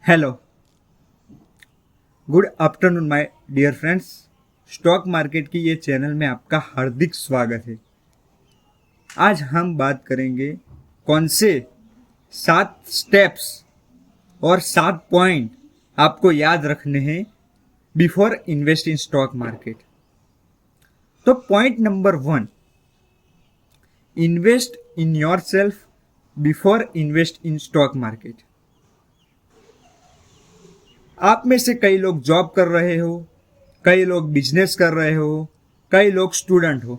Hello, good afternoon my dear friends. Stock market की ये channel में आपका हार्दिक स्वागत है। आज हम बात करेंगे कौन से 7 स्टेप्स और 7 पॉइंट आपको याद रखने हैं before invest in stock market. तो point number 1, invest in yourself before invest in stock market. आप में से कई लोग जॉब कर रहे हो, कई लोग बिजनेस कर रहे हो, कई लोग स्टूडेंट हो।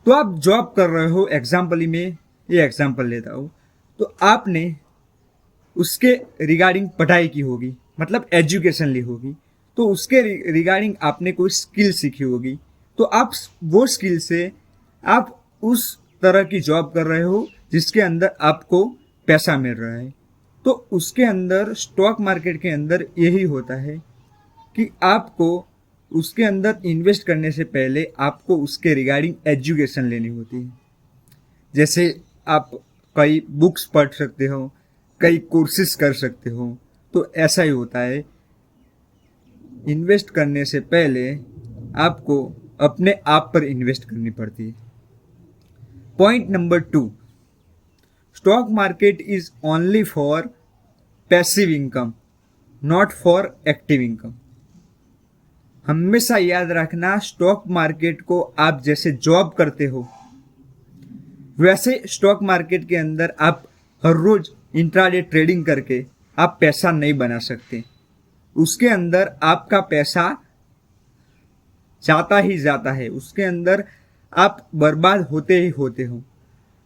तो आप जॉब कर रहे हो, एग्जाम्पल में ये एग्जाम्पल लेता हूँ। तो आपने उसके रिगार्डिंग पढ़ाई की होगी, मतलब एजुकेशन ली होगी। तो उसके रिगार्डिंग आपने कोई स्किल सीखी होगी। तो आप वो स्किल से आप उस तरह की जॉब कर रहे हो जिसके अंदर आपको पैसा मिल रहा है। तो उसके अंदर स्टॉक मार्केट के अंदर यही होता है कि आपको उसके अंदर इन्वेस्ट करने से पहले आपको उसके रिगार्डिंग एजुकेशन लेनी होती है। जैसे आप कई बुक्स पढ़ सकते हो, कई कोर्सेज कर सकते हो। तो ऐसा ही होता है, इन्वेस्ट करने से पहले आपको अपने आप पर इन्वेस्ट करनी पड़ती है। Point number 2, stock market is only for passive income, not for active income. हमेशा याद रखना, स्टॉक मार्केट को आप जैसे जॉब करते हो वैसे स्टॉक मार्केट के अंदर आप हर रोज इंट्राडे ट्रेडिंग करके आप पैसा नहीं बना सकते। उसके अंदर आपका पैसा जाता ही जाता है, उसके अंदर आप बर्बाद होते ही होते हो।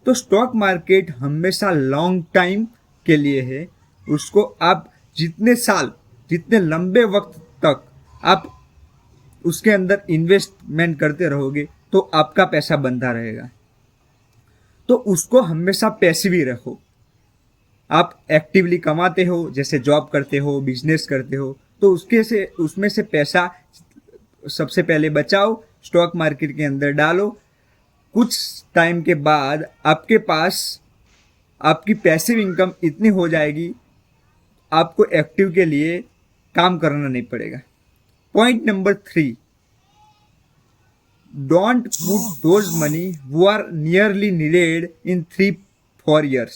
तो स्टॉक मार्केट हमेशा लॉन्ग टाइम के लिए है। उसको आप जितने साल, जितने लंबे वक्त तक आप उसके अंदर इन्वेस्टमेंट करते रहोगे तो आपका पैसा बनता रहेगा। तो उसको हमेशा पैसिव ही रखो। आप एक्टिवली कमाते हो, जैसे जॉब करते हो, बिजनेस करते हो, तो उसमें से पैसा सबसे पहले बचाओ, स्टॉक मार्केट के अंदर डालो। कुछ टाइम के बाद आपके पास आपकी पैसिव इनकम इतनी हो जाएगी, आपको एक्टिव के लिए काम करना नहीं पड़ेगा। Point number 3, don't put those money वो are nearly needed in 3-4 years।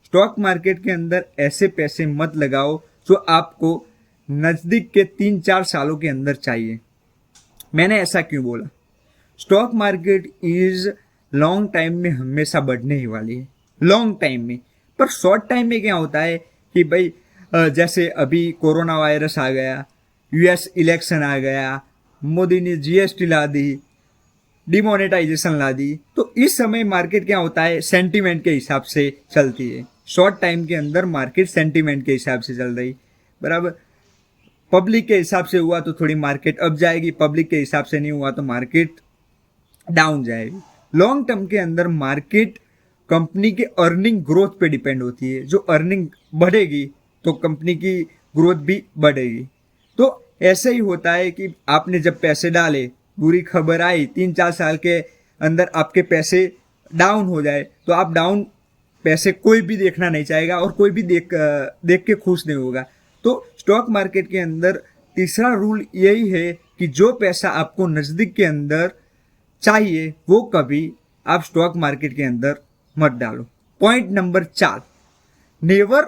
Stock market के अंदर ऐसे पैसे मत लगाओ जो आपको नजदीक के 3-4 सालों के अंदर चाहिए। मैंने ऐसा क्यों बोला? Stock market is long time में हमेशा बढ़ने ही वाली है, लॉन्ग टाइम में। पर शॉर्ट टाइम में क्या होता है कि भाई जैसे अभी कोरोना वायरस आ गया, यूएस इलेक्शन आ गया, मोदी ने जीएसटी ला दी, डिमोनेटाइजेशन ला दी। तो इस समय मार्केट क्या होता है, सेंटीमेंट के हिसाब से चलती है। शॉर्ट टाइम के अंदर मार्केट सेंटीमेंट के हिसाब से चल रही, बराबर। पब्लिक के हिसाब से हुआ तो थोड़ी मार्केट अप जाएगी, पब्लिक के हिसाब से नहीं हुआ तो मार्केट डाउन जाएगी। लॉन्ग टर्म के अंदर मार्केट कंपनी के अर्निंग ग्रोथ पे डिपेंड होती है। जो अर्निंग बढ़ेगी तो कंपनी की ग्रोथ भी बढ़ेगी। तो ऐसे ही होता है कि आपने जब पैसे डाले, बुरी खबर आई, 3-4 साल के अंदर आपके पैसे डाउन हो जाए तो आप डाउन पैसे कोई भी देखना नहीं चाहेगा और कोई भी देख के खुश नहीं होगा। तो स्टॉक मार्केट के अंदर तीसरा रूल यही है कि जो पैसा आपको नजदीक के अंदर चाहिए वो कभी आप स्टॉक मार्केट के अंदर मत डालो। Point number 4, never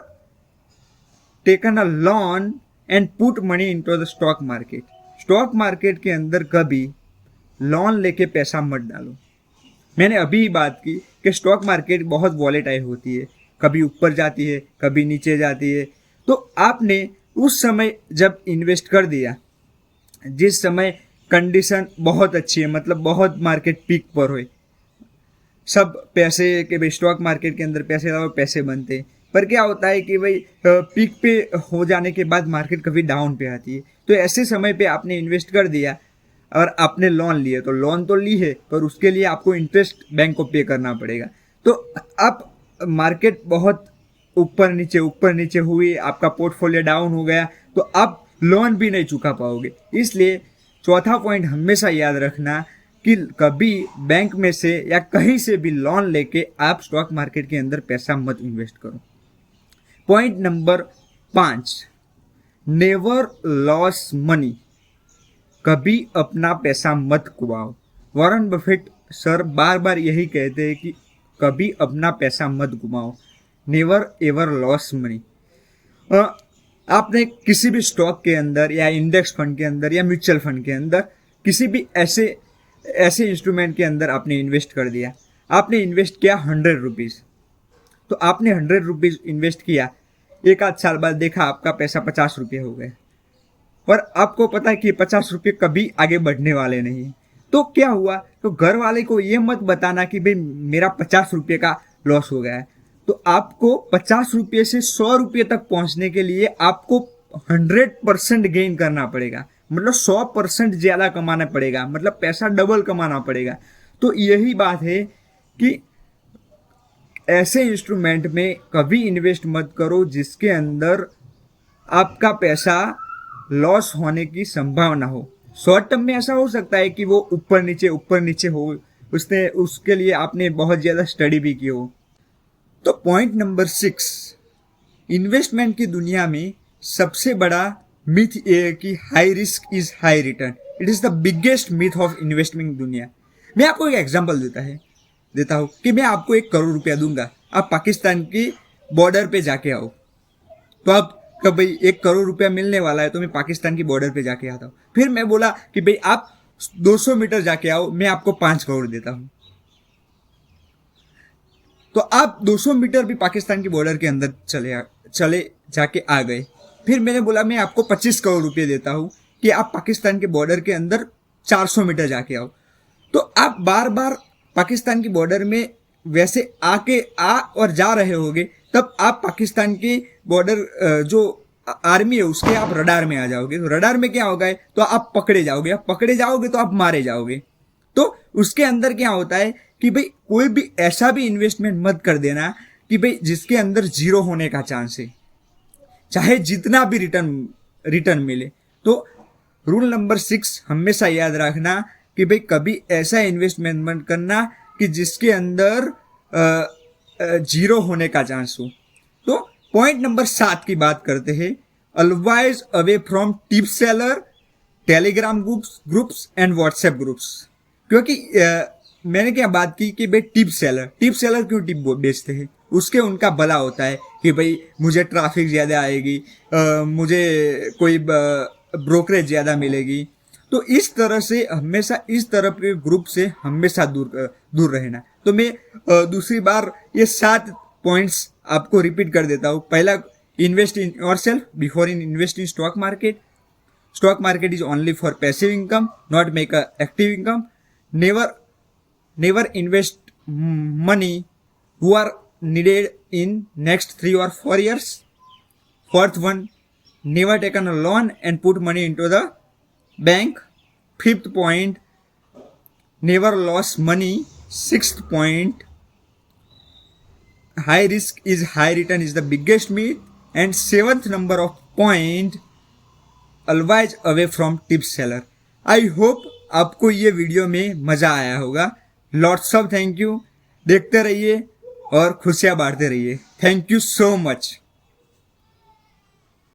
taken a loan and put money into the stock market. Stock market के अंदर कभी लोन लेके पैसा मत डालो। मैंने अभी ही बात की कि स्टॉक मार्केट बहुत वॉलेटाइल होती है, कभी ऊपर जाती है, कभी नीचे जाती है। तो आपने उस समय जब इन्वेस्ट कर दिया, जिस समय कंडीशन बहुत अच्छी है, मतलब बहुत मार्केट पीक पर हो, सब पैसे के भाई स्टॉक मार्केट के अंदर पैसे लगाओ, पैसे बनते हैं। पर क्या होता है कि भाई पीक पे हो जाने के बाद मार्केट कभी डाउन पे आती है। तो ऐसे समय पे आपने इन्वेस्ट कर दिया और आपने लोन लिए, तो लोन तो ली है पर उसके लिए आपको इंटरेस्ट बैंक को पे करना पड़ेगा। तो आप मार्केट बहुत ऊपर नीचे हुई, आपका पोर्टफोलियो डाउन हो गया तो आप लोन भी नहीं चुका पाओगे। इसलिए चौथा पॉइंट हमेशा याद रखना कि कभी बैंक में से या कहीं से भी लोन लेके आप स्टॉक मार्केट के अंदर पैसा मत इन्वेस्ट करो। Point number 5, never loss money, कभी अपना पैसा मत कुवाओ। वॉरेन बफेट सर बार बार यही कहते हैं कि कभी अपना पैसा मत घुमाओ, नेवर एवर लॉस मनी। आपने किसी भी स्टॉक के अंदर या इंडेक्स फंड के अंदर या म्यूचुअल फंड के अंदर किसी भी ऐसे इंस्ट्रूमेंट के अंदर आपने इन्वेस्ट कर दिया, आपने इन्वेस्ट किया 100 रुपीज़, तो आपने 100 रुपीज़ इन्वेस्ट किया, एक आध साल बाद देखा आपका पैसा 50 रुपये हो गए, पर आपको पता है कि 50 रुपये कभी आगे बढ़ने वाले नहीं। तो क्या हुआ, तो घर वाले को ये मत बताना कि भाई मेरा 50 रुपये का लॉस हो गया है। तो आपको 50 रुपये से 100 रुपये तक पहुंचने के लिए आपको 100% गेन करना पड़ेगा, मतलब 100% ज्यादा कमाना पड़ेगा, मतलब पैसा डबल कमाना पड़ेगा। तो यही बात है कि ऐसे इंस्ट्रूमेंट में कभी इन्वेस्ट मत करो जिसके अंदर आपका पैसा लॉस होने की संभावना हो। शॉर्ट टर्म में ऐसा हो सकता है कि वो ऊपर नीचे हो, उसके लिए आपने बहुत ज्यादा स्टडी भी की हो। तो पॉइंट नंबर 6, इन्वेस्टमेंट की दुनिया में सबसे बड़ा मिथ ये है कि high risk is high return. It is the biggest myth of investment दुनिया। मैं आपको एक एग्जांपल देता हूँ कि मैं आपको 1 करोड़ रुपया दूंगा, आप पाकिस्तान की बॉर्डर पे जाके आओ, तो आप कब भाई 1 करोड़ रुपया मिलने वाला है तो मैं पाकिस्तान की बॉर्डर पे जाके आता हूँ। फिर मैं बोला कि भाई आप 200 मीटर जाके आओ, मैं आपको 5 करोड़ देता हूँ। तो आप 200 मीटर भी पाकिस्तान की बॉर्डर के अंदर चले जाके आ गए। फिर मैंने बोला मैं आपको 25 करोड़ रुपये देता हूँ कि आप पाकिस्तान के बॉर्डर के अंदर 400 मीटर जाके आओ। तो आप बार बार पाकिस्तान की बॉर्डर में वैसे आ और जा रहे होगे, तब आप पाकिस्तान की बॉर्डर जो आर्मी है उसके आप रडार में आ जाओगे। तो रडार में क्या होगा, तो आप पकड़े जाओगे तो आप मारे जाओगे। तो उसके अंदर क्या होता है कि भाई कोई भी ऐसा भी इन्वेस्टमेंट मत कर देना कि भाई जिसके अंदर 0 होने का चांस है, चाहे जितना भी रिटर्न मिले। तो रूल नंबर 6 हमेशा याद रखना कि भाई कभी ऐसा इन्वेस्टमेंट मत करना कि जिसके अंदर 0 होने का चांस हो। तो पॉइंट नंबर 7 की बात करते हैं, always away from tip seller, Telegram groups and WhatsApp groups. क्योंकि मैंने क्या बात की कि भाई टिप सेलर क्यों टिप बेचते हैं, उसके उनका भला होता है कि भाई मुझे ट्रैफिक ज्यादा आएगी, मुझे कोई ब्रोकरेज ज्यादा मिलेगी। तो इस तरह से हमेशा इस तरह के ग्रुप से हमेशा दूर रहना। तो मैं दूसरी बार ये 7 पॉइंट्स आपको रिपीट कर देता हूँ। पहला, invest in yourself before invest in stock market. Stock market is only for passive income, not make a active income. Never invest money who are needed in next 3 or 4 years. Fourth one, never taken a loan and put money into the bank. Fifth point, never lost money. Sixth point, high risk is high return is the biggest myth. And seventh number of point, always away from tip seller. I hope आपको ये video में मजा आया होगा। Lots of thank you, देखते रहिए और खुशियां बांटते रहिए। Thank you so much.